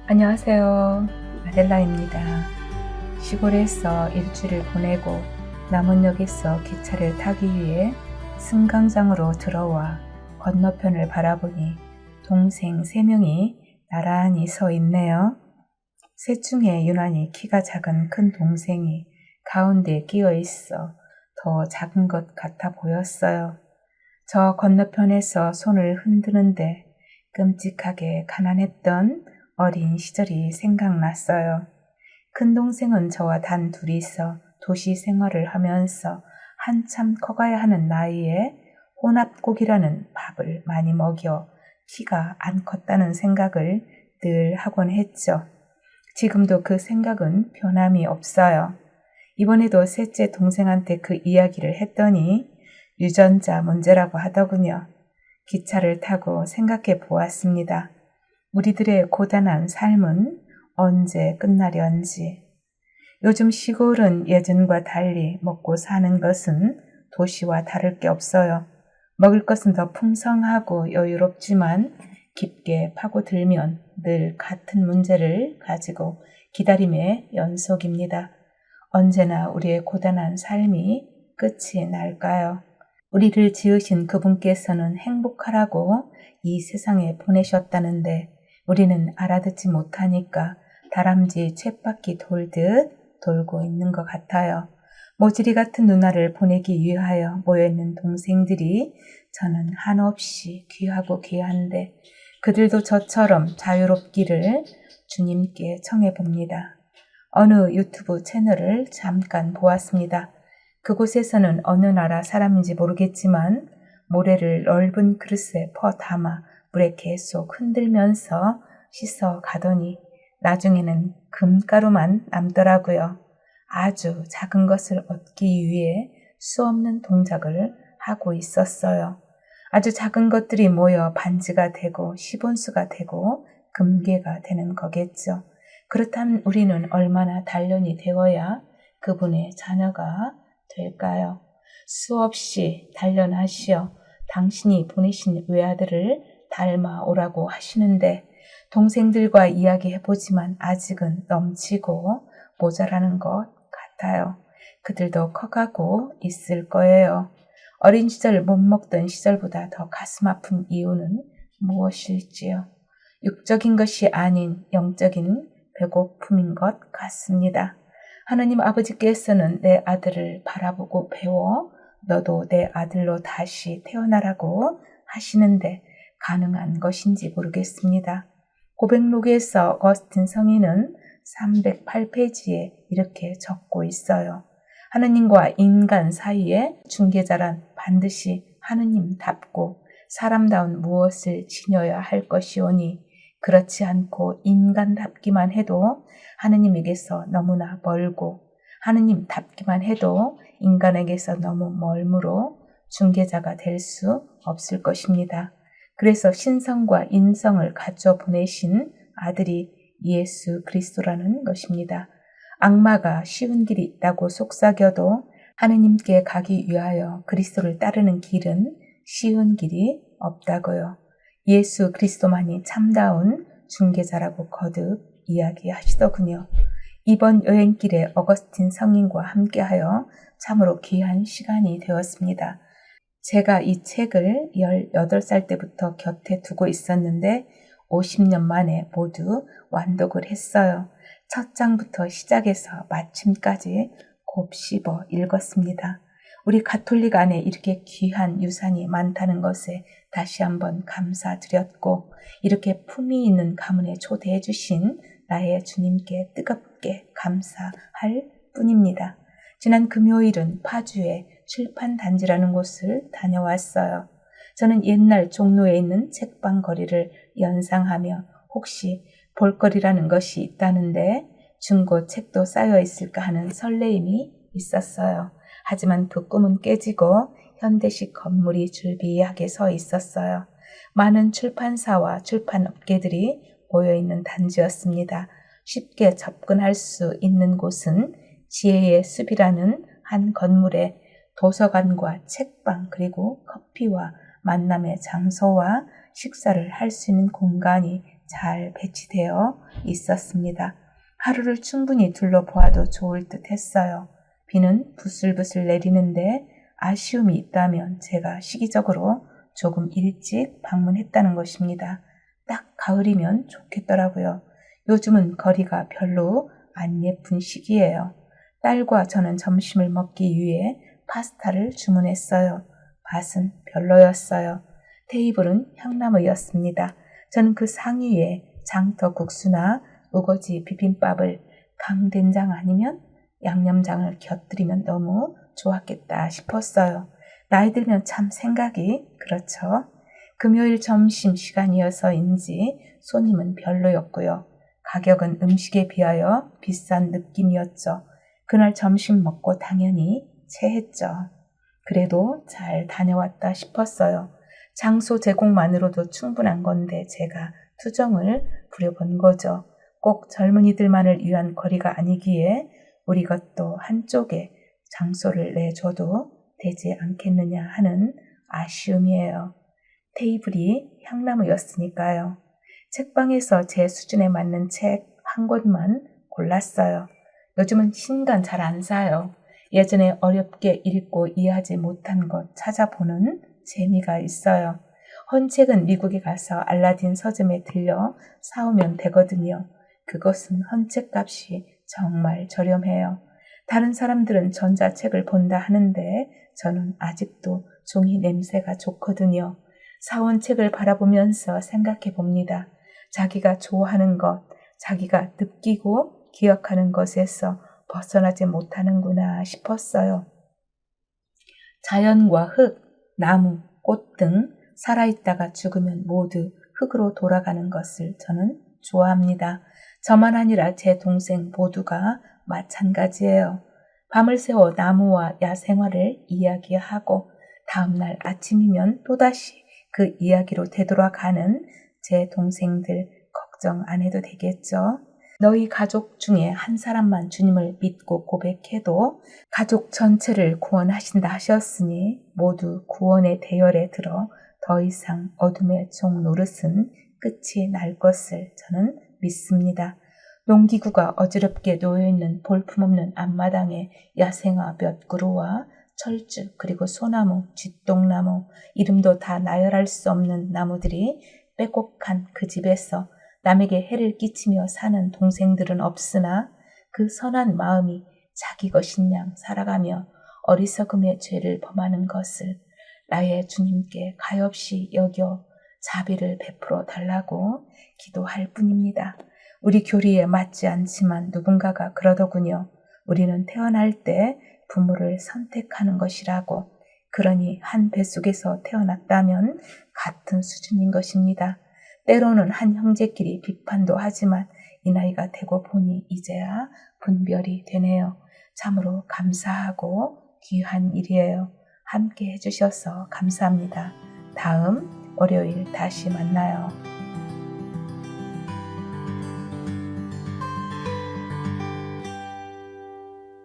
안녕하세요. 아델라입니다. 시골에서 일주를 보내고 남원역에서 기차를 타기 위해 승강장으로 들어와 건너편을 바라보니 동생 3명이 나란히 서 있네요. 셋 중에 유난히 키가 작은 큰 동생이 가운데 끼어 있어 더 작은 것 같아 보였어요. 저 건너편에서 손을 흔드는데 끔찍하게 가난했던 어린 시절이 생각났어요. 큰 동생은 저와 단 둘이서 도시 생활을 하면서 한참 커가야 하는 나이에 혼합고기라는 밥을 많이 먹여 키가 안 컸다는 생각을 늘 하곤 했죠. 지금도 그 생각은 변함이 없어요. 이번에도 셋째 동생한테 그 이야기를 했더니 유전자 문제라고 하더군요. 기차를 타고 생각해 보았습니다. 우리들의 고단한 삶은 언제 끝나련지. 요즘 시골은 예전과 달리 먹고 사는 것은 도시와 다를 게 없어요. 먹을 것은 더 풍성하고 여유롭지만 깊게 파고들면 늘 같은 문제를 가지고 기다림의 연속입니다. 언제나 우리의 고단한 삶이 끝이 날까요? 우리를 지으신 그분께서는 행복하라고 이 세상에 보내셨다는데 우리는 알아듣지 못하니까 다람쥐 쳇바퀴 돌듯 돌고 있는 것 같아요. 모지리 같은 누나를 보내기 위하여 모여있는 동생들이 저는 한없이 귀하고 귀한데 그들도 저처럼 자유롭기를 주님께 청해봅니다. 어느 유튜브 채널을 잠깐 보았습니다. 그곳에서는 어느 나라 사람인지 모르겠지만 모래를 넓은 그릇에 퍼 담아 물에 계속 흔들면서 씻어 가더니 나중에는 금가루만 남더라고요. 아주 작은 것을 얻기 위해 수없는 동작을 하고 있었어요. 아주 작은 것들이 모여 반지가 되고 시본수가 되고 금괴가 되는 거겠죠. 그렇다면 우리는 얼마나 단련이 되어야 그분의 자녀가 될까요? 수없이 단련하시어 당신이 보내신 외아들을 닮아오라고 하시는데 동생들과 이야기해보지만 아직은 넘치고 모자라는 것 같아요. 그들도 커가고 있을 거예요. 어린 시절 못 먹던 시절보다 더 가슴 아픈 이유는 무엇일지요? 육적인 것이 아닌 영적인 배고픔인 것 같습니다. 하나님 아버지께서는 내 아들을 바라보고 배워 너도 내 아들로 다시 태어나라고 하시는데 가능한 것인지 모르겠습니다. 고백록에서 어거스틴 성인은 308페이지에 이렇게 적고 있어요. 하느님과 인간 사이의 중개자란 반드시 하느님답고 사람다운 무엇을 지녀야 할 것이오니 그렇지 않고 인간답기만 해도 하느님에게서 너무나 멀고 하느님답기만 해도 인간에게서 너무 멀므로 중개자가 될 수 없을 것입니다. 그래서 신성과 인성을 갖춰 보내신 아들이 예수 그리스도라는 것입니다. 악마가 쉬운 길이 있다고 속삭여도 하느님께 가기 위하여 그리스도를 따르는 길은 쉬운 길이 없다고요. 예수 그리스도만이 참다운 중개자라고 거듭 이야기하시더군요. 이번 여행길에 어거스틴 성인과 함께하여 참으로 귀한 시간이 되었습니다. 제가 이 책을 18살 때부터 곁에 두고 있었는데 50년 만에 모두 완독을 했어요. 첫 장부터 시작해서 마침까지 곱씹어 읽었습니다. 우리 가톨릭 안에 이렇게 귀한 유산이 많다는 것에 다시 한번 감사드렸고 이렇게 품위 있는 가문에 초대해 주신 나의 주님께 뜨겁게 감사할 뿐입니다. 지난 금요일은 파주의 출판단지라는 곳을 다녀왔어요. 저는 옛날 종로에 있는 책방 거리를 연상하며 혹시 볼거리라는 것이 있다는데 중고 책도 쌓여 있을까 하는 설레임이 있었어요. 하지만 그 꿈은 깨지고 현대식 건물이 줄비하게 서 있었어요. 많은 출판사와 출판업계들이 모여있는 단지였습니다. 쉽게 접근할 수 있는 곳은 지혜의 숲이라는 한 건물에 도서관과 책방 그리고 커피와 만남의 장소와 식사를 할 수 있는 공간이 잘 배치되어 있었습니다. 하루를 충분히 둘러보아도 좋을 듯 했어요. 비는 부슬부슬 내리는데 아쉬움이 있다면 제가 시기적으로 조금 일찍 방문했다는 것입니다. 딱 가을이면 좋겠더라고요. 요즘은 거리가 별로 안 예쁜 시기예요. 딸과 저는 점심을 먹기 위해 파스타를 주문했어요. 맛은 별로였어요. 테이블은 향나무였습니다. 저는 그 상위에 장터국수나 우거지 비빔밥을 강된장 아니면 양념장을 곁들이면 너무 좋았겠다 싶었어요. 나이 들면 참 생각이 그렇죠. 금요일 점심 시간이어서인지 손님은 별로였고요. 가격은 음식에 비하여 비싼 느낌이었죠. 그날 점심 먹고 당연히 체했죠. 그래도 잘 다녀왔다 싶었어요. 장소 제공만으로도 충분한 건데 제가 투정을 부려본 거죠. 꼭 젊은이들만을 위한 거리가 아니기에 우리 것도 한쪽에 장소를 내줘도 되지 않겠느냐 하는 아쉬움이에요. 테이블이 향나무였으니까요. 책방에서 제 수준에 맞는 책 한 권만 골랐어요. 요즘은 신간 잘 안 사요. 예전에 어렵게 읽고 이해하지 못한 것 찾아보는 재미가 있어요. 헌책은 미국에 가서 알라딘 서점에 들려 사오면 되거든요. 그것은 헌책값이 정말 저렴해요. 다른 사람들은 전자책을 본다 하는데 저는 아직도 종이 냄새가 좋거든요. 사온 책을 바라보면서 생각해 봅니다. 자기가 좋아하는 것, 자기가 느끼고 기억하는 것에서 벗어나지 못하는구나 싶었어요. 자연과 흙, 나무, 꽃 등 살아있다가 죽으면 모두 흙으로 돌아가는 것을 저는 좋아합니다. 저만 아니라 제 동생 모두가 마찬가지예요. 밤을 새워 나무와 야생화를 이야기하고 다음날 아침이면 또다시 그 이야기로 되돌아가는 제 동생들 걱정 안 해도 되겠죠? 너희 가족 중에 한 사람만 주님을 믿고 고백해도 가족 전체를 구원하신다 하셨으니 모두 구원의 대열에 들어 더 이상 어둠의 종 노릇은 끝이 날 것을 저는 믿습니다. 농기구가 어지럽게 놓여있는 볼품없는 앞마당에 야생화 몇 그루와 철쭉 그리고 소나무, 쥐똥나무, 이름도 다 나열할 수 없는 나무들이 빼곡한 그 집에서 남에게 해를 끼치며 사는 동생들은 없으나 그 선한 마음이 자기 것인 양 살아가며 어리석음의 죄를 범하는 것을 나의 주님께 가엾이 여겨 자비를 베풀어 달라고 기도할 뿐입니다. 우리 교리에 맞지 않지만 누군가가 그러더군요. 우리는 태어날 때 부모를 선택하는 것이라고. 그러니 한 뱃속에서 태어났다면 같은 수준인 것입니다. 때로는 한 형제끼리 비판도 하지만 이 나이가 되고 보니 이제야 분별이 되네요. 참으로 감사하고 귀한 일이에요. 함께 해주셔서 감사합니다. 다음 월요일 다시 만나요.